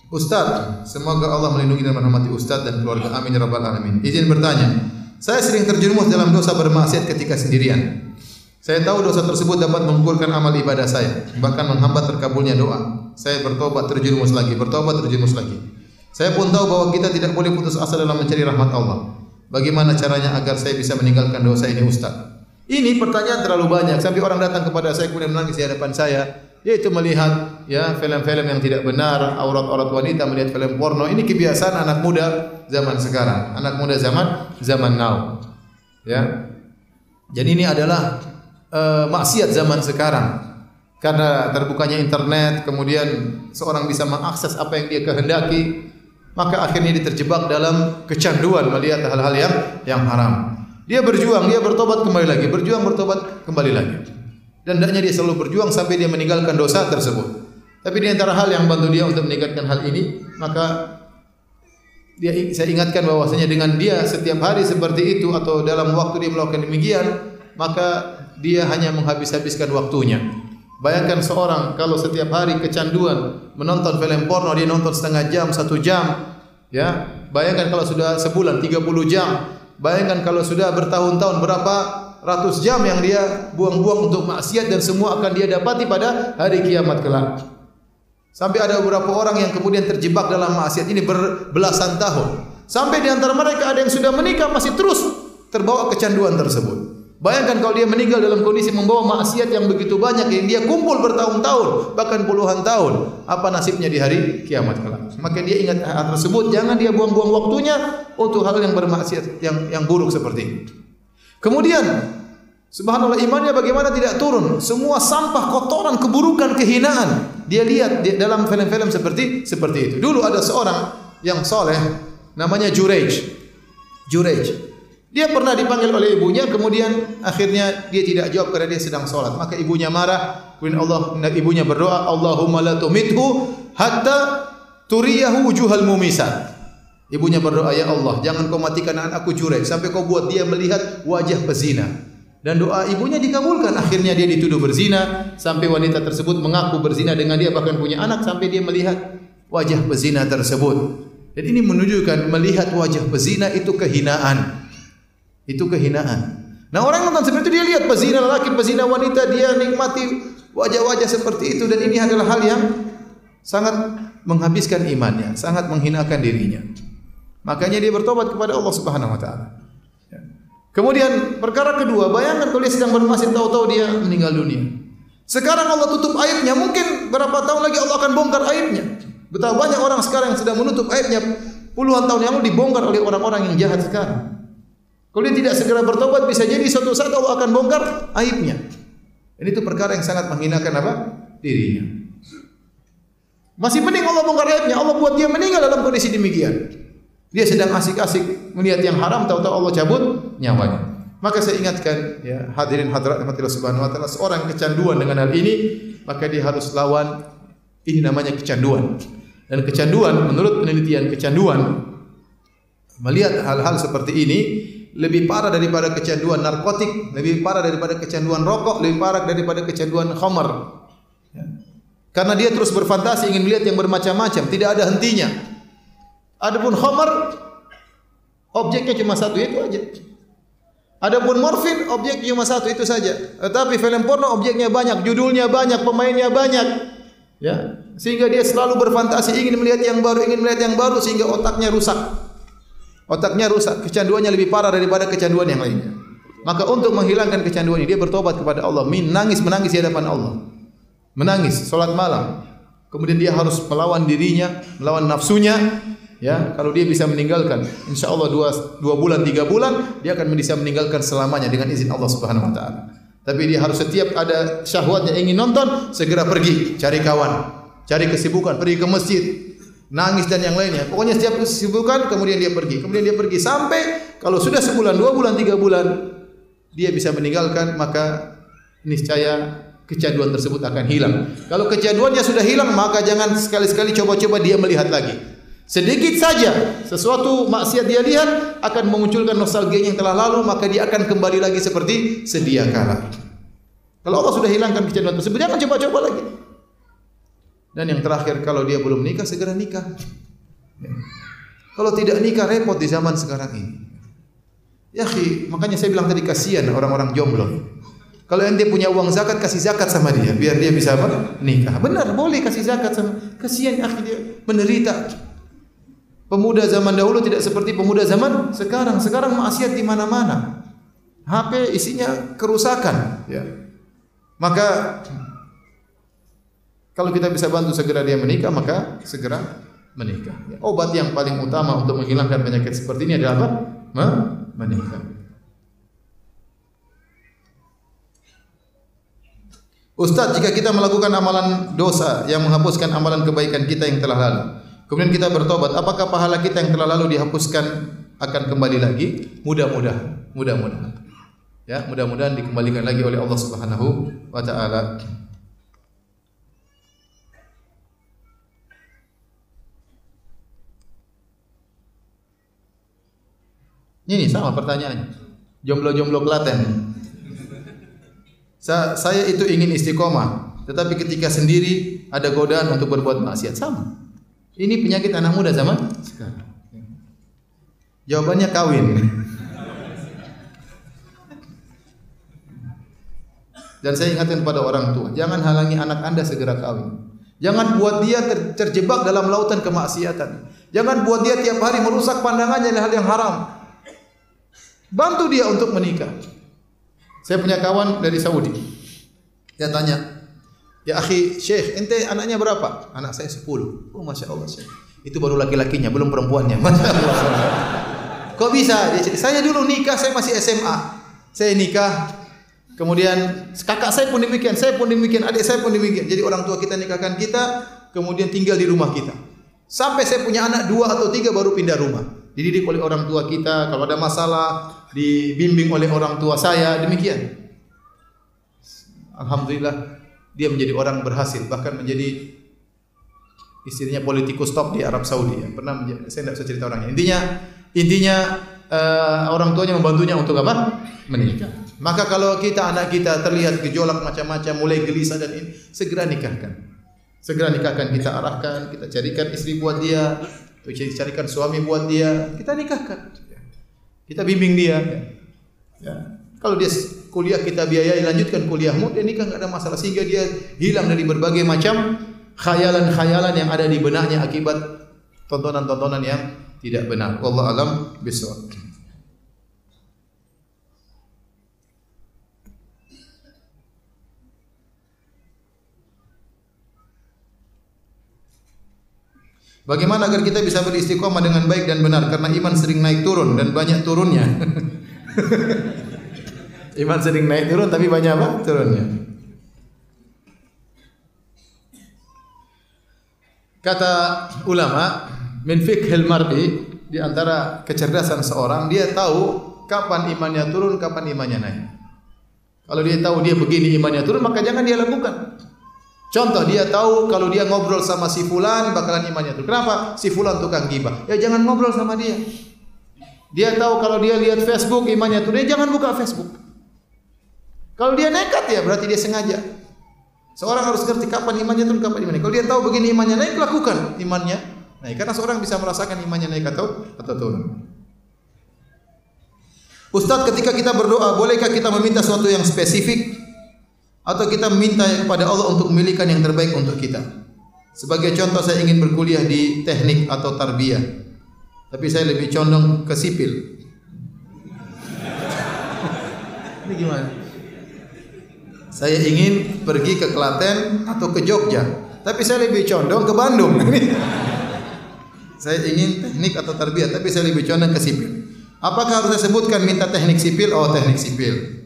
Ustaz, semoga Allah melindungi dan merahmati Ustaz dan keluarga. Amin ya rabbal alamin. Izin bertanya, saya sering terjerumus dalam dosa bermaksiat ketika sendirian. Saya tahu dosa tersebut dapat menggugurkan amal ibadah saya, bahkan menghambat terkabulnya doa. Saya bertobat terjerumus lagi, bertobat terjerumus lagi. Saya pun tahu bahwa kita tidak boleh putus asa dalam mencari rahmat Allah. Bagaimana caranya agar saya bisa meninggalkan dosa ini, Ustaz? Ini pertanyaan terlalu banyak sampai orang datang kepada saya kemudian menangis di hadapan saya. Yaitu melihat ya film-film yang tidak benar, aurat-aurat wanita, melihat film porno. Ini kebiasaan anak muda zaman sekarang, anak muda zaman now. Ya. Jadi ini adalah maksiat zaman sekarang. Karena terbukanya internet, kemudian seorang bisa mengakses apa yang dia kehendaki, maka akhirnya dia terjebak dalam kecanduan melihat hal-hal yang haram. Dia berjuang, dia bertobat kembali lagi, berjuang bertobat kembali lagi. Dan hendaknya dia selalu berjuang sampai dia meninggalkan dosa tersebut. Tapi di antara hal yang bantu dia untuk meninggalkan hal ini, maka saya ingatkan bahwasanya dengan dia setiap hari seperti itu atau dalam waktu dia melakukan demikian, maka dia hanya menghabis-habiskan waktunya. Bayangkan seorang kalau setiap hari kecanduan menonton film porno, dia nonton setengah jam, 1 jam, ya. Bayangkan kalau sudah sebulan 30 jam. Bayangkan kalau sudah bertahun-tahun berapa ratus jam yang dia buang-buang untuk maksiat dan semua akan dia dapati pada hari kiamat kelak. Sampai ada beberapa orang yang kemudian terjebak dalam maksiat ini berbelasan tahun. Sampai di antara mereka ada yang sudah menikah masih terus terbawa kecanduan tersebut. Bayangkan kalau dia meninggal dalam kondisi membawa maksiat yang begitu banyak yang dia kumpul bertahun-tahun, bahkan puluhan tahun. Apa nasibnya di hari kiamat kelak? Maka dia ingat hal tersebut, jangan dia buang-buang waktunya untuk hal yang bermaksiat yang buruk seperti ini. Kemudian subhanallah, imannya bagaimana tidak turun? Semua sampah, kotoran, keburukan, kehinaan dia lihat dalam film-film seperti itu. Dulu ada seorang yang soleh namanya Jurej. Dia pernah dipanggil oleh ibunya, kemudian akhirnya dia tidak jawab karena dia sedang sholat. Maka ibunya marah, kemudian ibunya berdoa, Allahumma la tumithu hatta turiyahu wujuhal mumisat. Ibunya berdoa, ya Allah, jangan kau matikan anakku Jurej sampai kau buat dia melihat wajah pezina. Dan doa ibunya dikabulkan. Akhirnya dia dituduh berzina sampai wanita tersebut mengaku berzina dengan dia, bahkan punya anak sampai dia melihat wajah pezina tersebut. Dan ini menunjukkan melihat wajah pezina itu kehinaan. Itu kehinaan. Nah, orang nonton seperti itu dia lihat pezina lelaki, pezina wanita, dia nikmati wajah-wajah seperti itu, dan ini adalah hal yang sangat menghabiskan imannya, sangat menghinakan dirinya. Makanya dia bertobat kepada Allah Subhanahu wa taala. Kemudian perkara kedua, bayangkan kalau dia sedang bermaksiat tahu-tahu dia meninggal dunia. Sekarang Allah tutup aibnya, mungkin berapa tahun lagi Allah akan bongkar aibnya. Betapa banyak orang sekarang yang sedang menutup aibnya puluhan tahun yang lalu dibongkar oleh orang-orang yang jahat sekarang. Kalau dia tidak segera bertobat, bisa jadi suatu saat Allah akan bongkar aibnya. Ini itu perkara yang sangat menghinakan apa? Dirinya. Masih mending Allah bongkar aibnya, Allah buat dia meninggal dalam kondisi demikian. Dia sedang asik-asik melihat yang haram, tahu-tahu Allah cabut nyawanya. Maka saya ingatkan ya hadirin hadirat rahmatillah subhanahu wa taala, seorang kecanduan dengan hal ini, maka dia harus lawan. Ini namanya kecanduan. Dan kecanduan, menurut penelitian kecanduan, melihat hal-hal seperti ini lebih parah daripada kecanduan narkotik, lebih parah daripada kecanduan rokok, lebih parah daripada kecanduan khamar. Ya. Karena dia terus berfantasi ingin melihat yang bermacam-macam, tidak ada hentinya. Adapun khamar, objeknya cuma satu, itu aja. Adapun morfin, objeknya cuma satu, itu saja. Tetapi film porno objeknya banyak, judulnya banyak, pemainnya banyak. Ya, sehingga dia selalu berfantasi ingin melihat yang baru, sehingga otaknya rusak. Otaknya rusak, kecanduannya lebih parah daripada kecanduan yang lainnya. Maka untuk menghilangkan kecanduan ini, dia bertobat kepada Allah, menangis di hadapan Allah. Menangis, salat malam. Kemudian dia harus melawan dirinya, melawan nafsunya. Ya, kalau dia bisa meninggalkan, insya Allah 2 bulan, 3 bulan, dia akan bisa meninggalkan selamanya dengan izin Allah Subhanahu wa taala. Tapi dia harus setiap ada syahwatnya ingin nonton, segera pergi, cari kawan, cari kesibukan, pergi ke masjid, nangis dan yang lainnya. Pokoknya setiap kesibukan kemudian dia pergi sampai kalau sudah sebulan, 2 bulan, 3 bulan dia bisa meninggalkan, maka niscaya kecanduan tersebut akan hilang. Kalau kecanduannya sudah hilang, maka jangan sekali-sekali coba-coba dia melihat lagi. Sedikit saja sesuatu maksiat dia lihat akan memunculkan nostalgia yang telah lalu, maka dia akan kembali lagi seperti sedia kala. Kalau Allah sudah hilangkan kecanduan tersebut, jangan coba-coba lagi. Dan yang terakhir, kalau dia belum nikah, segera nikah. Ya. Kalau tidak nikah, repot di zaman sekarang ini. Ya, makanya saya bilang tadi, kasihan orang-orang jomblo. Kalau ente punya uang zakat, kasih zakat sama dia, biar dia bisa apa? Nikah. Benar, boleh kasih zakat sama. Kasihan dia menderita. Pemuda zaman dahulu tidak seperti pemuda zaman sekarang. Sekarang maksiat di mana-mana. HP isinya kerusakan. Ya. Maka kalau kita bisa bantu segera dia menikah, maka segera menikah. Ya. Obat yang paling utama untuk menghilangkan penyakit seperti ini adalah apa? Menikah. Ustaz, jika kita melakukan amalan dosa yang menghapuskan amalan kebaikan kita yang telah lalu, kemudian kita bertobat, apakah pahala kita yang telah lalu dihapuskan akan kembali lagi? Mudah-mudahan. Ya, mudah-mudahan dikembalikan lagi oleh Allah Subhanahu wa taala. Ini sama pertanyaannya. Jomblo-jomblo Klaten. Saya itu ingin istiqomah, tetapi ketika sendiri ada godaan untuk berbuat maksiat. Sama. Ini penyakit anak muda zaman sekarang. Jawabannya kawin. Dan saya ingatkan pada orang tua, jangan halangi anak Anda segera kawin. Jangan buat dia terjebak dalam lautan kemaksiatan. Jangan buat dia tiap hari merusak pandangannya hal yang haram. Bantu dia untuk menikah. Saya punya kawan dari Saudi. Dia tanya, "Ya akhi, Syekh, ente anaknya berapa?" "Anak saya 10. "Oh, Masya Allah, Syekh. Itu baru laki-lakinya, belum perempuannya." Masya Allah. "Kok bisa?" Dia cerita, "Saya dulu nikah, saya masih SMA. Saya nikah, kemudian kakak saya pun demikian, adik saya pun demikian. Jadi orang tua kita nikahkan kita, kemudian tinggal di rumah kita. Sampai saya punya anak 2 atau 3 baru pindah rumah. Dididik oleh orang tua kita, kalau ada masalah dibimbing oleh orang tua saya, demikian. Alhamdulillah dia menjadi orang berhasil, bahkan menjadi istrinya politikus top di Arab Saudi. Ya. Pernah saya tidak bisa cerita orangnya. Intinya orang tuanya membantunya untuk apa? Menikah. Maka kalau anak kita terlihat gejolak macam-macam, mulai gelisah dan ini, segera nikahkan. Segera nikahkan, kita arahkan, kita carikan istri buat dia, carikan suami buat dia, kita nikahkan. Kita bimbing dia. Ya. Kalau dia kuliah kita biayai, lanjutkan kuliahmu, dia nikah enggak ada masalah, sehingga dia hilang dari berbagai macam khayalan-khayalan yang ada di benaknya akibat tontonan-tontonan yang tidak benar. Wallahu alam bishawab. Bagaimana agar kita bisa beristiqomah dengan baik dan benar? Karena iman sering naik turun dan banyak turunnya. Iman sering naik turun tapi banyak apa? Turunnya. Kata ulama, min fiqhil mar'i, di antara kecerdasan seorang, dia tahu kapan imannya turun, kapan imannya naik. Kalau dia tahu dia begini imannya turun, maka jangan dia lakukan. Contoh, dia tahu kalau dia ngobrol sama si fulan bakalan imannya turun. Kenapa? Si fulan tukang gibah. Ya jangan ngobrol sama dia. Dia tahu kalau dia lihat Facebook imannya turun, ya jangan buka Facebook. Kalau dia nekat ya berarti dia sengaja. Seorang harus ngerti kapan imannya turun, kapan imannya. Kalau dia tahu begini imannya naik, lakukan imannya naik. Karena seorang bisa merasakan imannya naik atau turun. Ustaz, ketika kita berdoa, bolehkah kita meminta sesuatu yang spesifik? Atau kita meminta kepada Allah untuk memilihkan yang terbaik untuk kita? Sebagai contoh, saya ingin berkuliah di teknik atau tarbiyah, tapi saya lebih condong ke sipil. Ini gimana? Saya ingin pergi ke Klaten atau ke Jogja, tapi saya lebih condong ke Bandung. Saya ingin teknik atau tarbiyah, tapi saya lebih condong ke sipil. Apakah harus saya sebutkan minta teknik sipil? Oh, teknik sipil.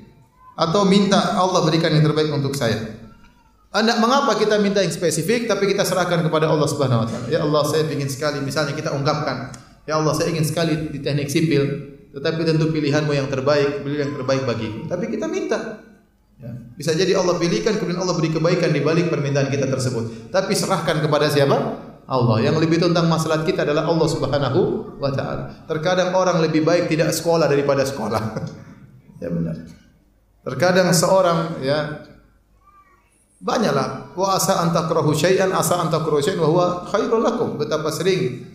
Atau minta Allah berikan yang terbaik untuk saya. Mengapa kita minta yang spesifik tapi kita serahkan kepada Allah Subhanahu wa taala? Ya Allah, saya ingin sekali, misalnya kita ungkapkan, ya Allah, saya ingin sekali di teknik sipil, tetapi tentu pilihanmu yang terbaik, pilih yang terbaik bagiku. Tapi kita minta. Ya. Bisa jadi Allah pilihkan, kemudian Allah beri kebaikan di balik permintaan kita tersebut. Tapi serahkan kepada siapa? Allah. Yang lebih tentang masalah kita adalah Allah Subhanahu wa taala. Terkadang orang lebih baik tidak sekolah daripada sekolah. Ya benar. Terkadang seorang ya Banyaklah. Wa asa an takrahu syai'an asa an takrahu syai'an wa huwa khairul lakum. Betapa sering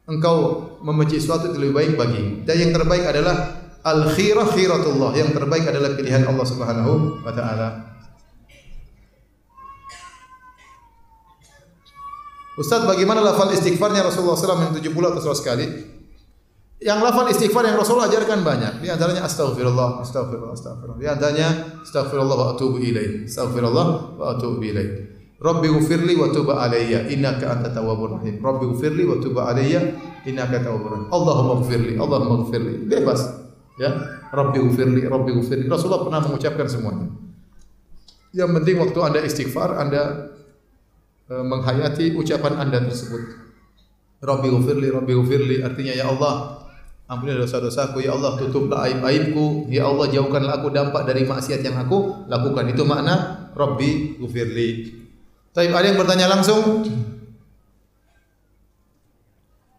engkau membenci sesuatu itu lebih baik bagimu. Dan yang terbaik adalah al-khirah khiratullah. Yang terbaik adalah pilihan Allah Subhanahu wa taala. Ustaz, bagaimana lafal istighfarnya Rasulullah SAW yang 70 atau 100 kali? Yang lafal istighfar yang Rasulullah ajarkan banyak. Di antaranya astaghfirullah, astaghfirullah, astaghfirullah. Di antaranya astaghfirullah wa atubu ilaih. Astaghfirullah wa atubu ilaih. Rabbi ghfirli wa tub alayya innaka antat tawwabur rahim. Rabbi ghfirli wa tub alayya innaka tawwabur rahim. Allahumma ghfirli, Allahumma ghfirli. Bebas. Ya. Rabbi ghfirli, Rabbi ghfirli. Rasulullah pernah mengucapkan semuanya. Yang penting waktu Anda istighfar, Anda menghayati ucapan Anda tersebut. Rabbi ghfirli artinya ya Allah, ampunilah dosa-dosaku, ya Allah tutuplah aib-aibku, ya Allah jauhkanlah aku dampak dari maksiat yang aku lakukan. Itu makna Rabbi ghfirli. Baik, ada yang bertanya langsung?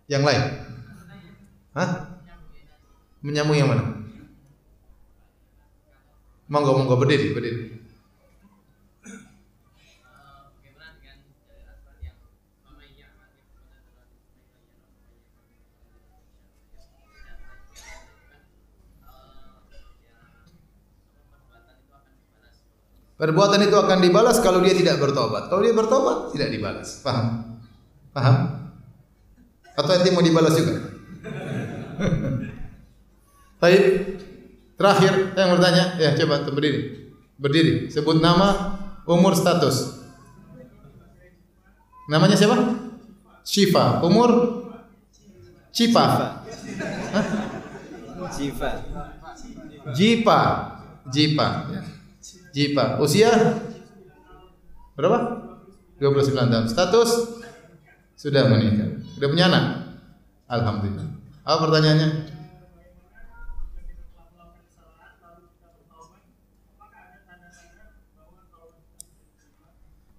Yang lain? Hah? Menyambung yang mana? Monggo berdiri. Perbuatan itu akan dibalas kalau dia tidak bertobat. Kalau dia bertobat tidak dibalas. Paham? Atau nanti mau dibalas juga? Baik. Terakhir yang bertanya, ya coba berdiri. Sebut nama, umur, status. Namanya siapa? Syifa. Umur? Cipa. Jipa. Ya. Jipa. Usia berapa? 29 tahun. Status sudah menikah. Sudah punya anak? Alhamdulillah. Apa pertanyaannya?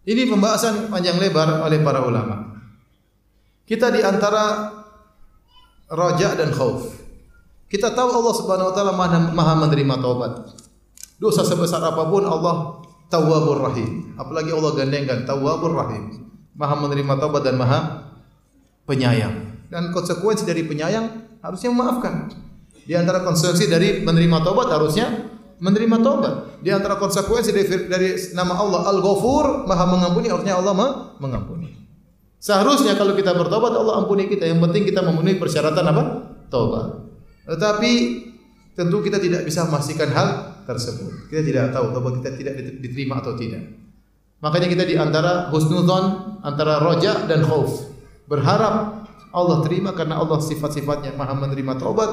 Ini pembahasan panjang lebar oleh para ulama. Kita di antara raja dan khauf. Kita tahu Allah Subhanahu wa taala Maha menerima taubat. Dosa sebesar apapun Allah Tawwabur Rahim. Apalagi Allah gandengkan Tawwabur Rahim. Maha menerima taubat dan Maha penyayang. Dan konsekuensi dari penyayang harusnya memaafkan. Di antara konsekuensi dari menerima taubat harusnya menerima taubat. Di antara konsekuensi dari nama Allah Al-Ghafur, Maha mengampuni, harusnya Allah mengampuni. Seharusnya kalau kita bertobat Allah ampuni kita. Yang penting kita memenuhi persyaratan apa? Taubat. Tetapi tentu kita tidak bisa memastikan hal tersebut. Kita tidak tahu taubat kita tidak diterima atau tidak. Makanya kita di antara husnudzon, antara roja dan khauf. Berharap Allah terima karena Allah sifat-sifatnya Maha menerima taubat.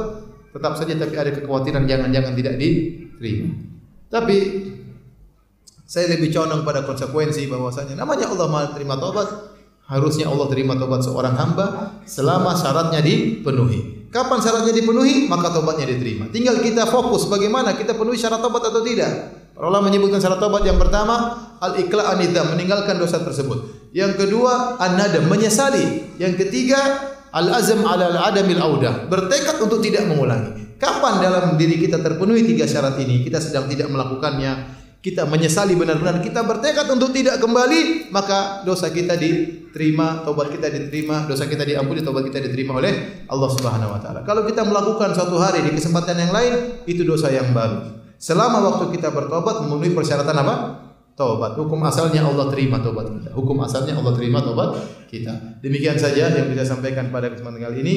Tetap saja tapi ada kekhawatiran jangan-jangan tidak diterima. Tapi saya lebih condong pada konsekuensi bahwasanya namanya Allah Maha terima taubat, harusnya Allah terima taubat seorang hamba selama syaratnya dipenuhi. Kapan syaratnya dipenuhi, maka taubatnya diterima. Tinggal kita fokus bagaimana kita penuhi syarat taubat atau tidak. Para ulama menyebutkan syarat taubat yang pertama al-iqla' an-nidam, meninggalkan dosa tersebut. Yang kedua an-nadam, menyesali. Yang ketiga al-azam 'ala al-adamil audah, bertekad untuk tidak mengulangi. Kapan dalam diri kita terpenuhi tiga syarat ini, kita sedang tidak melakukannya, kita menyesali benar-benar, kita bertekad untuk tidak kembali, maka dosa kita diterima, taubat kita diterima, dosa kita diampuni, taubat kita diterima oleh Allah Subhanahu wa taala. Kalau kita melakukan suatu hari di kesempatan yang lain, itu dosa yang baru. Selama waktu kita bertobat memenuhi persyaratan apa? Taubat. Hukum asalnya Allah terima taubat kita. Hukum asalnya Allah terima taubat kita. Demikian saja yang bisa sampaikan pada kesempatan kali ini.